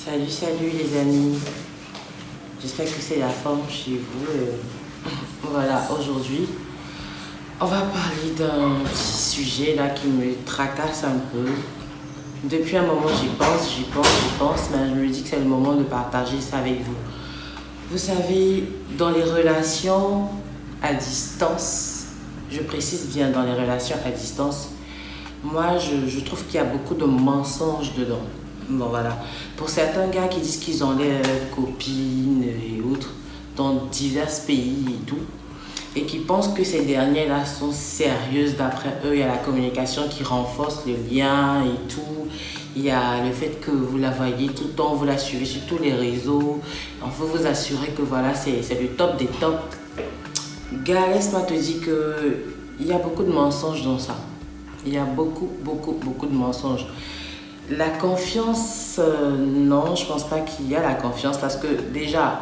Salut, salut les amis. J'espère que c'est la forme chez vous. Voilà, aujourd'hui, on va parler d'un petit sujet là qui me tracasse un peu. Depuis un moment, j'y pense, mais je me dis que c'est le moment de partager ça avec vous. Vous savez, dans les relations à distance, je précise bien dans les relations à distance, moi, je trouve qu'il y a beaucoup de mensonges dedans. Bon, voilà. Pour certains gars qui disent qu'ils ont leurs copines et autres dans divers pays et tout, et qui pensent que ces dernières-là sont sérieuses d'après eux, il y a la communication qui renforce le lien et tout. Il y a le fait que vous la voyez tout le temps, vous la suivez sur tous les réseaux. On veut vous assurer que voilà, c'est le top des tops. Gars, laisse-moi te dire qu'il y a beaucoup de mensonges dans ça. Il y a beaucoup de mensonges. La confiance, non, je pense pas qu'il y a la confiance parce que déjà,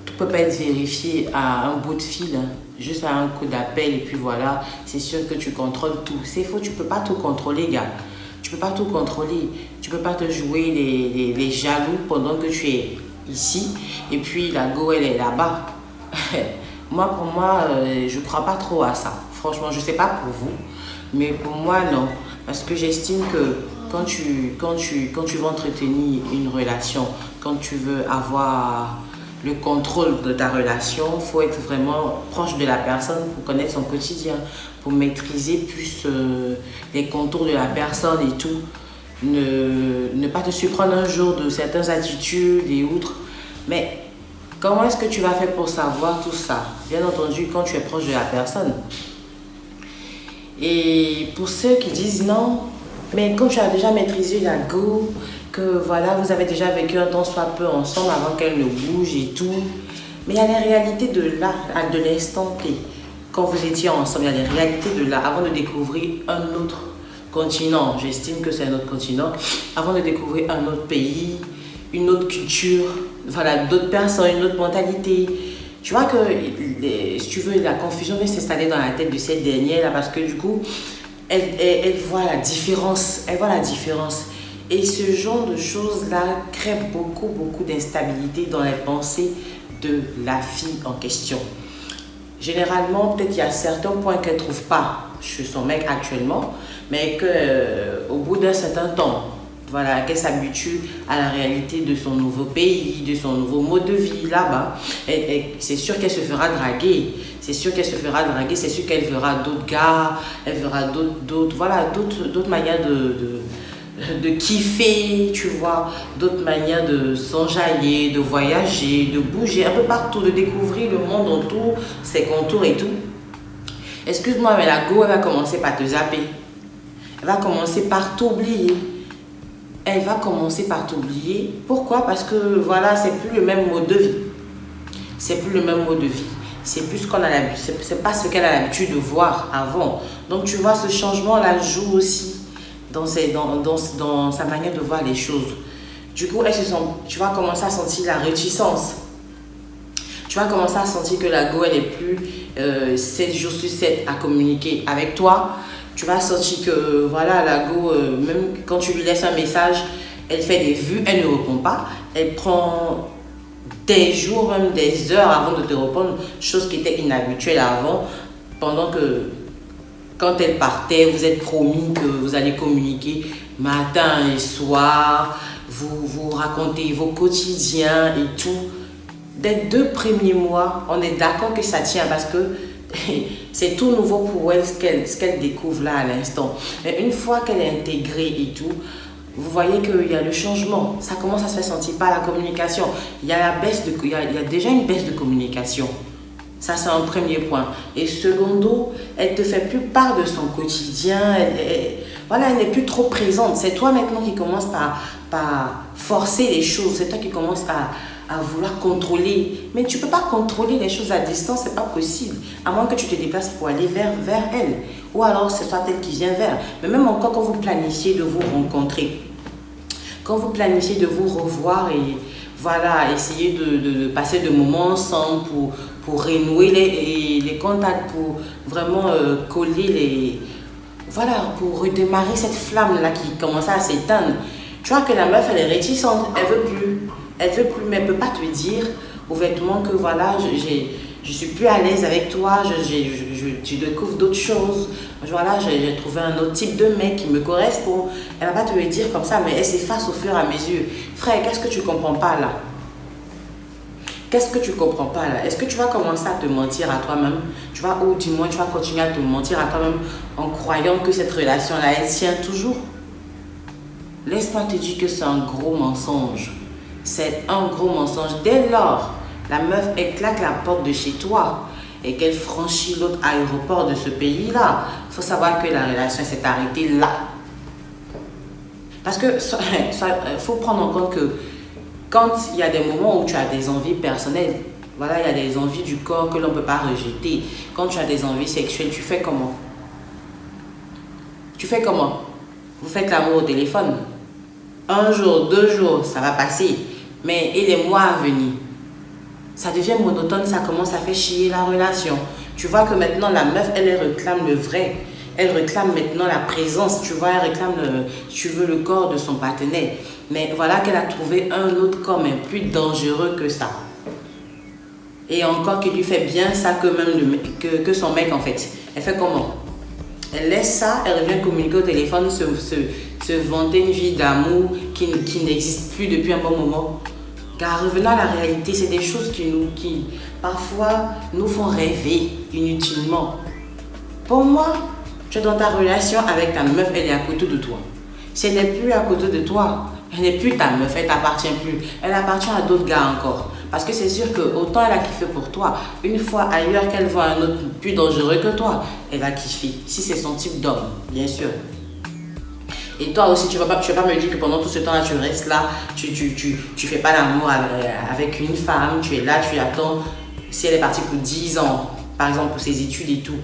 tout peut pas être vérifié à un bout de fil, hein, juste à un coup d'appel et puis voilà, c'est sûr que tu contrôles tout. C'est faux, tu peux pas tout contrôler, gars. Tu peux pas tout contrôler. Tu peux pas te jouer les jaloux pendant que tu es ici et puis la go, elle est là-bas. Pour moi, je crois pas trop à ça. Franchement, je sais pas pour vous. Mais pour moi, non. Parce que j'estime que quand tu veux entretenir une relation, quand tu veux avoir le contrôle de ta relation, il faut être vraiment proche de la personne pour connaître son quotidien, pour maîtriser plus les contours de la personne et tout. Ne pas te surprendre un jour de certaines attitudes et autres. Mais comment est-ce que tu vas faire pour savoir tout ça? Bien entendu, quand tu es proche de la personne. Et pour ceux qui disent non, mais comme tu as déjà maîtrisé la go, que voilà, vous avez déjà vécu un temps soit peu ensemble avant qu'elle ne bouge et tout. Mais il y a les réalités de là, de l'instant T. Quand vous étiez ensemble, il y a les réalités de là, avant de découvrir un autre continent. J'estime que c'est un autre continent. Avant de découvrir un autre pays, une autre culture, voilà, d'autres personnes, une autre mentalité. Tu vois que, si tu veux, la confusion vient s'installer dans la tête de cette dernière-là parce que du coup, elle voit la différence. Elle voit la différence. Et ce genre de choses-là crée beaucoup d'instabilité dans les pensées de la fille en question. Généralement, peut-être il y a certains points qu'elle ne trouve pas chez son mec actuellement, mais qu'au bout d'un certain temps, voilà, qu'elle s'habitue à la réalité de son nouveau pays, de son nouveau mode de vie là-bas. C'est sûr qu'elle se fera draguer. C'est sûr qu'elle se fera draguer. C'est sûr qu'elle verra d'autres gars. Elle verra d'autres manières de kiffer, tu vois. D'autres manières de s'enjailler, de voyager, de bouger un peu partout, de découvrir le monde autour, ses contours et tout. Excuse-moi, mais la go, elle va commencer par te zapper. Elle va commencer par t'oublier. Elle va commencer par t'oublier. Pourquoi? Parce que voilà, c'est plus le même mode de vie. C'est plus le même mode de vie. C'est plus ce qu'on a l'habitude. C'est pas ce qu'elle a l'habitude de voir avant. Donc tu vois, ce changement-là joue aussi dans sa manière de voir les choses. Du coup, tu vas commencer à sentir la réticence. Tu vas commencer à sentir que la go, elle n'est plus 7 jours sur 7 à communiquer avec toi. Tu vas sentir que voilà, la go, même quand tu lui laisses un message, elle fait des vues, elle ne répond pas. Elle prend des jours, même des heures avant de te répondre, chose qui était inhabituelle avant, pendant que quand elle partait, vous êtes promis que vous allez communiquer matin et soir, vous racontez vos quotidiens et tout. Des 2 premiers mois, on est d'accord que ça tient parce que c'est tout nouveau pour elle ce qu'elle découvre là à l'instant. Mais une fois qu'elle est intégrée et tout, vous voyez qu'il y a le changement. Ça commence à se faire sentir par la communication. Il y a il y a déjà une baisse de communication. Ça, c'est un premier point. Et secondo, elle te fait plus part de son quotidien. Elle n'est plus trop présente. C'est toi maintenant qui commence par forcer les choses. C'est toi qui commence à vouloir contrôler. Mais tu ne peux pas contrôler les choses à distance, c'est pas possible. À moins que tu te déplaces pour aller vers elle. Ou alors, ce soit elle qui vient vers. Mais même encore quand vous planifiez de vous rencontrer, quand vous planifiez de vous revoir et voilà, essayer de passer de moments ensemble pour renouer les contacts, pour vraiment coller pour redémarrer cette flamme-là qui commençait à s'éteindre. Tu vois que la meuf, elle est réticente, elle veut plus. Elle veut plus, mais elle peut pas te dire ouvertement que voilà, je suis plus à l'aise avec toi, tu découvres d'autres choses. Voilà, j'ai trouvé un autre type de mec qui me correspond. Elle va pas te le dire comme ça, mais elle s'efface au fur et à mesure. Frère, qu'est-ce que tu comprends pas là? Qu'est-ce que tu comprends pas là? Est-ce que tu vas commencer à te mentir à toi-même? Tu vas, ou du moins tu vas continuer à te mentir à toi-même en croyant que cette relation-là, elle tient toujours? Laisse-moi te dire que c'est un gros mensonge. C'est un gros mensonge. Dès lors, la meuf, elle claque la porte de chez toi et qu'elle franchit l'autre aéroport de ce pays-là, il faut savoir que la relation s'est arrêtée là. Parce que, faut prendre en compte que quand il y a des moments où tu as des envies personnelles, voilà, il y a des envies du corps que l'on ne peut pas rejeter. Quand tu as des envies sexuelles, tu fais comment? Tu fais comment? Vous faites l'amour au téléphone. Un jour, 2 jours, ça va passer. Mais et les mois à venir, ça devient monotone, ça commence à faire chier la relation. Tu vois que maintenant, la meuf, elle réclame le vrai. Elle réclame maintenant la présence, tu vois, elle réclame, tu veux, le corps de son partenaire. Mais voilà qu'elle a trouvé un autre corps, mais plus dangereux que ça. Et encore qui lui fait bien ça que même que son mec, en fait. Elle fait comment? Elle laisse ça, elle revient communiquer au téléphone, se vanter une vie d'amour qui n'existe plus depuis un bon moment. Car revenant à la réalité, c'est des choses qui parfois nous font rêver inutilement. Pour moi, tu es dans ta relation avec ta meuf, elle est à côté de toi. Si elle n'est plus à côté de toi, elle n'est plus ta meuf, elle ne t'appartient plus. Elle appartient à d'autres gars encore. Parce que c'est sûr que autant elle a kiffé pour toi, une fois ailleurs qu'elle voit un autre plus dangereux que toi, elle va kiffer. Si c'est son type d'homme, bien sûr. Et toi aussi, tu ne vas pas me dire que pendant tout ce temps-là, tu restes là, tu fais pas l'amour avec une femme, tu es là, tu attends. Si elle est partie pour 10 ans, par exemple pour ses études et tout,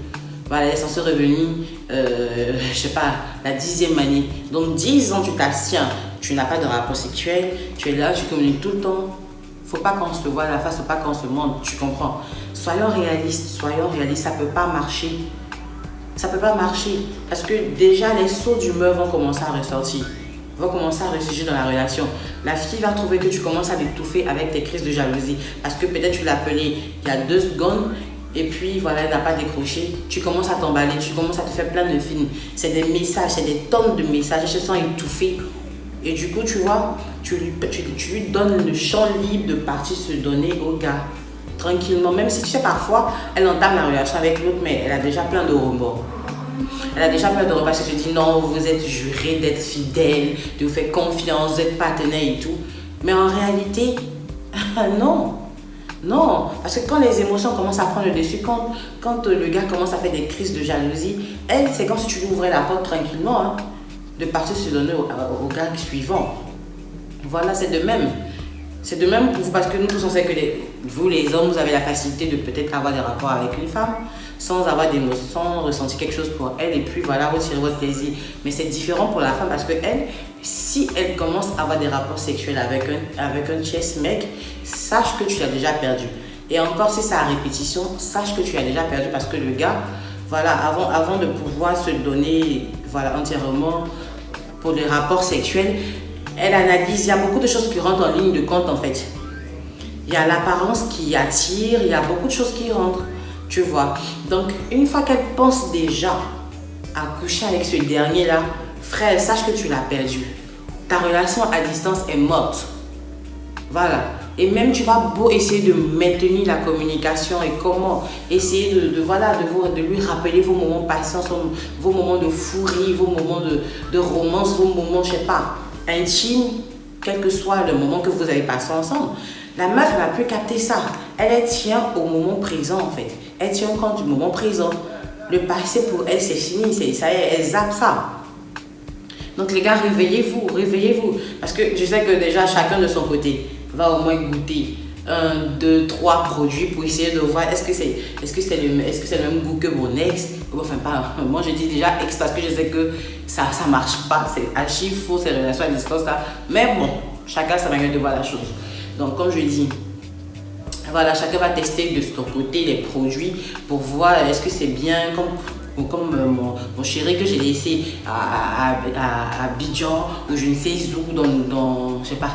voilà, elle est censée revenir, je sais pas, la 10e année. Donc 10 ans, tu t'abstiens, tu n'as pas de rapport sexuel, tu es là, tu communiques tout le temps. Faut pas qu'on se voit la face, faut pas qu'on se montre, tu comprends. Soyons réalistes, ça peut pas marcher. Ça peut pas marcher parce que déjà les sauts d'humeur vont commencer à ressortir, vont commencer à ressurgir dans la relation. La fille va trouver que tu commences à l'étouffer avec tes crises de jalousie parce que peut-être tu l'as appelée il y a 2 secondes et puis voilà, elle n'a pas décroché. Tu commences à t'emballer, tu commences à te faire plein de films. C'est des messages, c'est des tonnes de messages, elle se sent étouffée. Et du coup, tu vois, tu lui donnes le champ libre de partir se donner au gars. Tranquillement, même si tu sais parfois, elle entame la relation avec l'autre, mais elle a déjà plein de remords. Elle a déjà plein de remords parce que tu dis non, vous êtes juré d'être fidèle, de vous faire confiance, d'être partenaire et tout. Mais en réalité, non. Non, parce que quand les émotions commencent à prendre le dessus, quand le gars commence à faire des crises de jalousie, elle, c'est comme si tu lui ouvrais la porte tranquillement, hein, de partir se donner au gars suivant. Voilà, c'est de même. C'est de même pour vous parce que nous tous on sait que vous les hommes, vous avez la facilité de peut-être avoir des rapports avec une femme sans avoir d'émotion, sans ressentir quelque chose pour elle et puis voilà, retirer votre plaisir. Mais c'est différent pour la femme parce que elle, si elle commence à avoir des rapports sexuels avec un chess mec, sache que tu l'as déjà perdu. Et encore si c'est à répétition, sache que tu l'as déjà perdu parce que le gars, voilà, avant de pouvoir se donner voilà, entièrement pour les rapports sexuels, elle analyse, il y a beaucoup de choses qui rentrent en ligne de compte en fait. Il y a l'apparence qui attire, il y a beaucoup de choses qui rentrent, tu vois. Donc, une fois qu'elle pense déjà à coucher avec ce dernier-là, frère, sache que tu l'as perdu. Ta relation à distance est morte. Voilà. Et même tu vas beau essayer de maintenir la communication et comment essayer de lui rappeler vos moments de patience, vos moments de fourie, vos moments de romance, vos moments, je sais pas, intime, quel que soit le moment que vous avez passé ensemble. La meuf, elle n'a plus capté ça. Elle tient au moment présent en fait. Elle tient compte du moment présent. Le passé pour elle, c'est fini. Ça y est, elle zappe ça. Donc les gars, réveillez-vous, réveillez-vous. Parce que je sais que déjà, chacun de son côté va au moins goûter 1, 2, 3 produits pour essayer de voir est-ce que c'est le même goût que mon ex. Enfin, pas, moi je dis déjà ex parce que je sais que ça marche pas. C'est archi faux ces relations à distance là. Mais bon, chacun sa manière de voir la chose. Donc comme je dis, voilà, chacun va tester de son côté les produits pour voir est-ce que c'est bien, Ou comme mon chéri que j'ai laissé à Abidjan ou je ne sais où, je sais pas,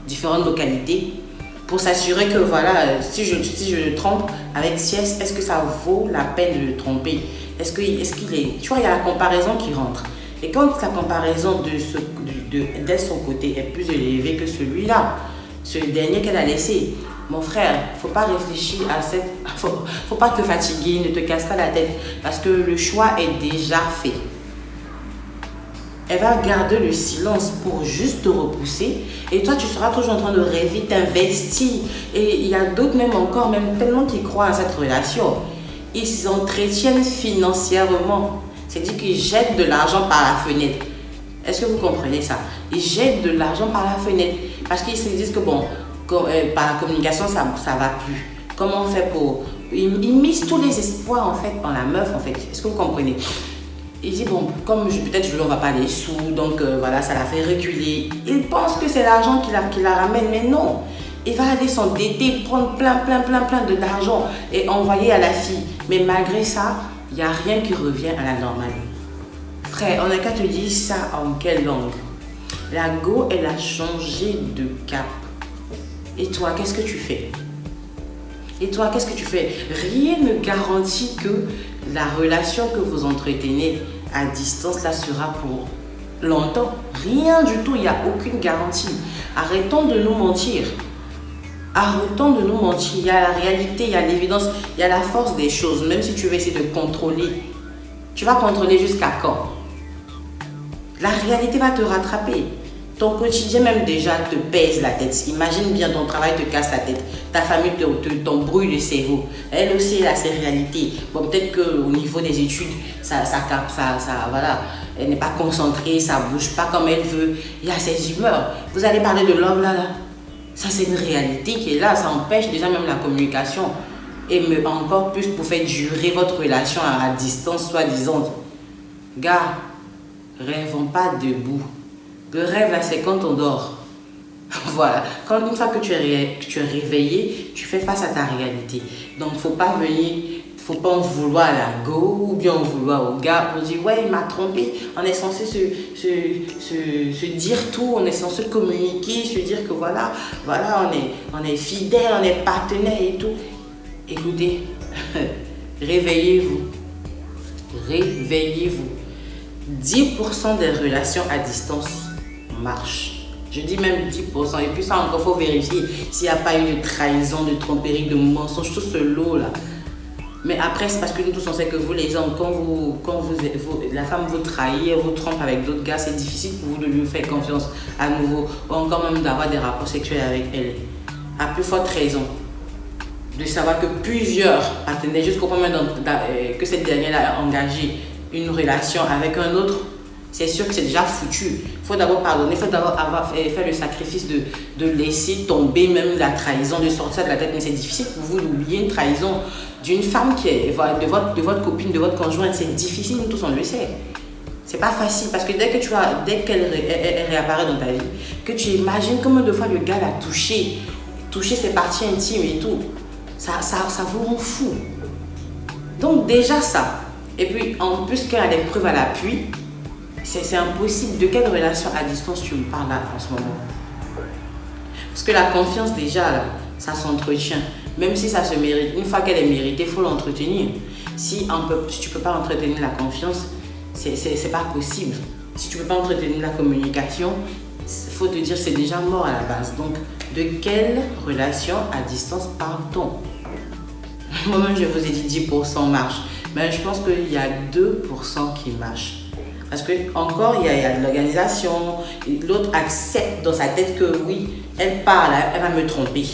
différentes localités, pour s'assurer que voilà, si je le trompe avec Sies, est-ce que ça vaut la peine de le tromper? Est-ce qu'il est... Tu vois, il y a la comparaison qui rentre. Et quand la comparaison de son côté est plus élevée que celui-là, ce dernier qu'elle a laissé, mon frère, faut pas réfléchir à cette... Faut pas te fatiguer, ne te casse pas la tête, parce que le choix est déjà fait. Elle va garder le silence pour juste te repousser. Et toi, tu seras toujours en train de rêver, t'investir. Et il y a d'autres même encore, même tellement qui croient à cette relation. Ils s'entretiennent financièrement. C'est-à-dire qu'ils jettent de l'argent par la fenêtre. Est-ce que vous comprenez ça? Ils jettent de l'argent par la fenêtre. Parce qu'ils se disent que bon, par la communication, ça ne va plus. Comment on fait pour... Ils misent tous les espoirs en fait en la meuf en fait. Est-ce que vous comprenez? Il dit, bon, comme peut-être je lui envoie pas les sous, donc voilà, ça la fait reculer. Il pense que c'est l'argent qui la ramène, mais non. Il va aller s'endetter, prendre plein d'argent et envoyer à la fille. Mais malgré ça, il n'y a rien qui revient à la normale. Frère, on n'a qu'à te dire ça en quelle langue? La go, elle a changé de cap. Et toi, qu'est-ce que tu fais? Rien ne garantit que la relation que vous entretenez à distance là sera pour longtemps. Rien du tout, il n'y a aucune garantie. Arrêtons de nous mentir. Il y a la réalité, il y a l'évidence, il y a la force des choses. Même si tu veux essayer de contrôler, tu vas contrôler jusqu'à quand? La réalité va te rattraper. Ton quotidien même déjà te pèse la tête. Imagine bien, ton travail te casse la tête. Ta famille t'embrouille le cerveau. Elle aussi, elle a ses réalités. Bon, peut-être qu'au niveau des études, voilà, elle n'est pas concentrée, ça ne bouge pas comme elle veut. Il y a ses humeurs. Vous allez parler de l'homme là. Ça, c'est une réalité qui est là. Ça empêche déjà même la communication. Et encore plus pour faire durer votre relation à distance, soi-disant. Gars, rêvons pas debout. Le rêve, là, c'est quand on dort. Voilà. Une fois que tu es réveillé, tu fais face à ta réalité. Donc, faut pas en vouloir à la go ou bien en vouloir au gars pour dire, ouais, il m'a trompé. On est censé se dire tout, on est censé communiquer, se dire que voilà, on est fidèle, on est partenaire et tout. Écoutez, réveillez-vous. 10% des relations à distance marchent. Je dis même 10%. Et puis ça encore, il faut vérifier s'il n'y a pas eu de trahison, de tromperie, de mensonge, tout ce lot-là. Mais après, c'est parce que nous tous on sait que vous les hommes, quand la femme vous trahit, elle vous trompe avec d'autres gars, c'est difficile pour vous de lui faire confiance à nouveau. Ou encore même d'avoir des rapports sexuels avec elle. À plus forte raison de savoir que plusieurs partenaires, jusqu'au point même que cette dernière a engagé une relation avec un autre, c'est sûr que c'est déjà foutu. Il faut d'abord pardonner, il faut d'abord faire le sacrifice de laisser tomber même la trahison, de sortir de la tête. Mais c'est difficile pour vous d'oublier une trahison d'une femme qui est de votre copine, de votre conjointe. C'est difficile, nous tous on le sait. C'est pas facile parce que dès qu'elle réapparaît dans ta vie, que tu imagines combien de fois le gars l'a touché ses parties intimes et tout, ça vous rend fou. Donc déjà ça. Et puis en plus qu'elle a des preuves à l'appui, c'est impossible. De quelle relation à distance tu me parles là en ce moment? Parce que la confiance déjà là, ça s'entretient. Même si ça se mérite, une fois qu'elle est méritée, il faut l'entretenir. Si tu ne peux pas entretenir la confiance, c'est pas possible. Si tu ne peux pas entretenir la communication, il faut te dire que c'est déjà mort à la base. Donc, de quelle relation à distance parle-t-on? Moi-même, je vous ai dit 10% marche. Mais je pense qu'il y a 2% qui marchent. Parce que encore il y a de l'organisation, l'autre accepte dans sa tête que oui, elle parle, elle va me tromper.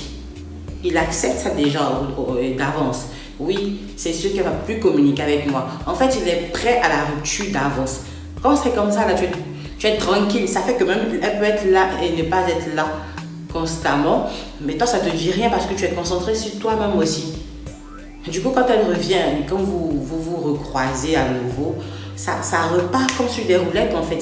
Il accepte ça déjà d'avance. Oui, c'est sûr qu'elle ne va plus communiquer avec moi. En fait, il est prêt à la rupture d'avance. Quand c'est comme ça, là, tu es tranquille. Ça fait que même elle peut être là et ne pas être là constamment. Mais toi, ça ne te dit rien parce que tu es concentré sur toi-même aussi. Du coup, quand elle revient, quand vous recroisez à nouveau, ça repart comme sur des roulettes en fait.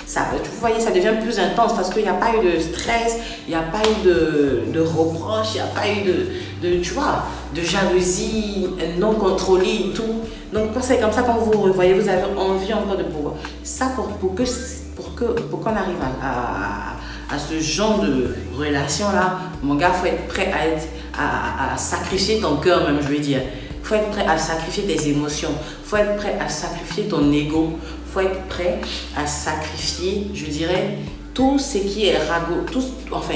Ça, vous voyez, ça devient plus intense parce qu'il n'y a pas eu de stress, il n'y a pas eu de reproches, il n'y a pas eu tu vois, de jalousie non contrôlée et tout. Donc quand c'est comme ça, quand vous revoyez, vous avez envie encore de pouvoir. Ça pour qu'on arrive à ce genre de relation-là, mon gars, il faut être prêt à sacrifier ton cœur même, je veux dire. Il faut être prêt à sacrifier tes émotions. Il faut être prêt à sacrifier ton ego. Il faut être prêt à sacrifier, je dirais, tout ce qui est ragot, enfin,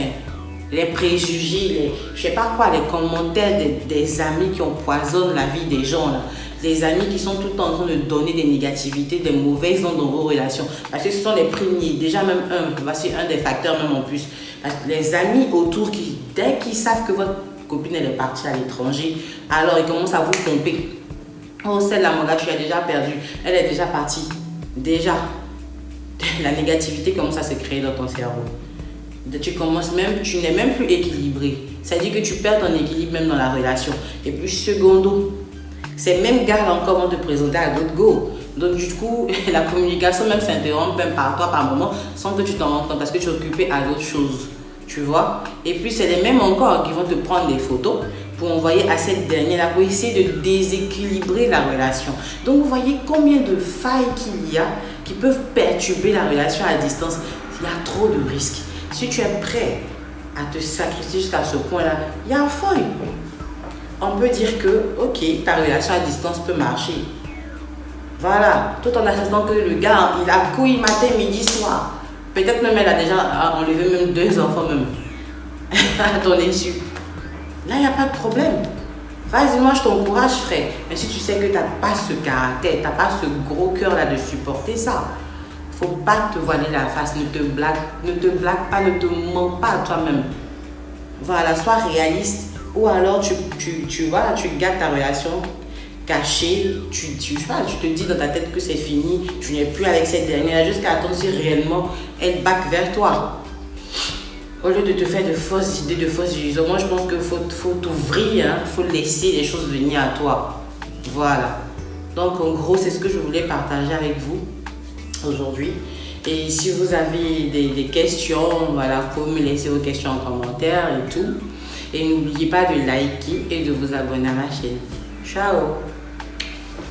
les préjugés, je sais pas quoi, les commentaires des amis qui empoisonnent la vie des gens, là. Des amis qui sont tout le temps en train de donner des négativités, des mauvaises ondes dans vos relations. Parce que ce sont les premiers, déjà même voici un des facteurs même en plus. Parce que les amis autour, dès qu'ils savent que votre copine elle est partie à l'étranger, alors ils commencent à vous tromper. Oh, celle-là, mon gars, tu as déjà perdu. Elle est déjà partie. Déjà, la négativité commence à se créer dans ton cerveau. Tu n'es même plus équilibré. Ça veut dire que tu perds ton équilibre même dans la relation. Et puis, secondo, ces mêmes gars-là encore vont te présenter à d'autres go. Donc, du coup, la communication même s'interrompt même par toi par moment sans que tu t'en rendes compte parce que tu es occupé à d'autres choses. Tu vois? Et puis, c'est les mêmes encore qui vont te prendre des photos pour envoyer à cette dernière-là pour essayer de déséquilibrer la relation. Donc, vous voyez combien de failles qu'il y a qui peuvent perturber la relation à distance. Il y a trop de risques. Si tu es prêt à te sacrifier jusqu'à ce point-là, il y a un feuille. On peut dire que, ok, ta relation à distance peut marcher. Voilà, tout en attendant que le gars, il a couillé matin, midi, soir. Peut-être même elle a déjà enlevé même 2 enfants même à ton insu. Là, il n'y a pas de problème. Vas-y, moi je t'encourage, frère. Mais si tu sais que tu n'as pas ce caractère, tu n'as pas ce gros cœur là de supporter ça, faut pas te voiler la face, ne te blague pas, ne te mens pas à toi-même. Voilà, sois réaliste. Ou alors tu gardes ta relation cachée, tu te dis dans ta tête que c'est fini, tu n'es plus avec cette dernière jusqu'à attendre si réellement elle back vers toi. Au lieu de te faire de fausses idées, de fausses illusions, moi je pense qu'il faut t'ouvrir, il faut laisser les choses venir à toi. Voilà. Donc en gros, c'est ce que je voulais partager avec vous aujourd'hui. Et si vous avez des questions, voilà, vous pouvez me laisser vos questions en commentaire et tout. Et n'oubliez pas de liker et de vous abonner à ma chaîne. Ciao!